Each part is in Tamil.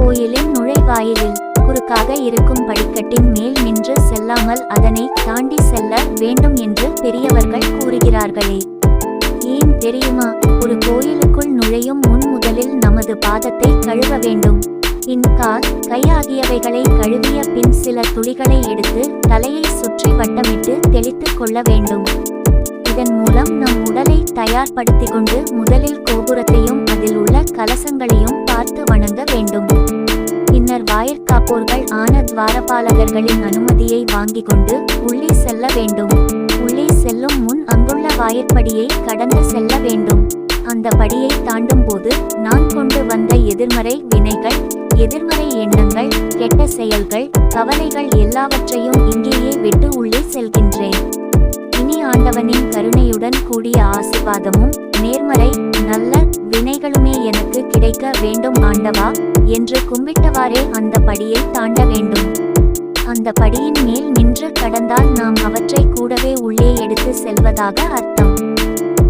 கோயிலின் நுழைவாயிலில் குறுக்காக இருக்கும் படிக்கட்டின் மேல் நின்று செல்லாமல் அதனை தாண்டி செல்ல வேண்டும் என்று பெரியவர்கள் கூறுகிறார்களே. ஏன் தெரியுமா? ஒரு கோயிலுக்குள் நுழையும் முன் முதலில் நமது பாதத்தை கழுவ வேண்டும். பின் கால், கை ஆகியவைகளை கழுவிய பின் சில துளிகளை எடுத்து தலையை சுற்றி வட்டமிட்டு தெளித்துக் கொள்ள வேண்டும். இதன் மூலம் நம் உடலை தயார்படுத்திக் கொண்டு முதலில் கோபுரத்தையும் அதில் உள்ள கலசங்களையும் பார்த்து வணங்க வேண்டும். பின்னர் வாயிற்காப்போர்கள் ஆன துவாரபாலகர்களின் அனுமதியை வாங்கிக் கொண்டு உள்ளே செல்ல வேண்டும். உள்ளே செல்லும் முன் அங்குள்ள வாயிற்படியை கடந்து செல்ல வேண்டும். அந்த படியை தாண்டும் போது நான் கொண்டு வந்த எதிர்மறை வினைகள், எதிர்மறை எண்ணங்கள், கெட்ட செயல்கள், கவலைகள் எல்லாவற்றையும் இங்கேயே விட்டு உள்ளே செல்கின்றேன். இனி ஆண்டவனின் கருணையுடன் கூடிய ஆசீர்வாதமும் நேர்மறை நல்ல வினைகளுமே எனக்கு கிடைக்க வேண்டும் ஆண்டவா என்று கும்பிட்டவாறே அந்த படியை தாண்ட வேண்டும். அந்த படியின் மேல் நின்று கடந்தால் நாம் அவற்றை கூடவே உள்ளே எடுத்து செல்வதாக அர்த்தம்.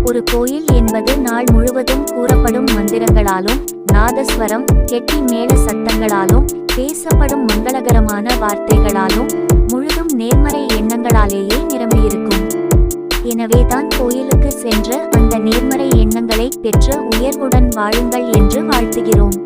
ஒரு கோயில் என்பது நாள் முழுவதும் கூறப்படும் மந்திரங்களாலும் நாதஸ்வரம், கெட்டி மேள சத்தங்களாலும் பேசப்படும் மங்களகரமான வார்த்தைகளாலும் முழுதும் நேர்மறை எண்ணங்களாலேயே நிரம்பியிருக்கும். எனவேதான் கோயிலுக்கு சென்று அந்த நேர்மறை எண்ணங்களை பெற்று உயர்வுடன் வாழுங்கள் என்று வாழ்த்துகிறோம்.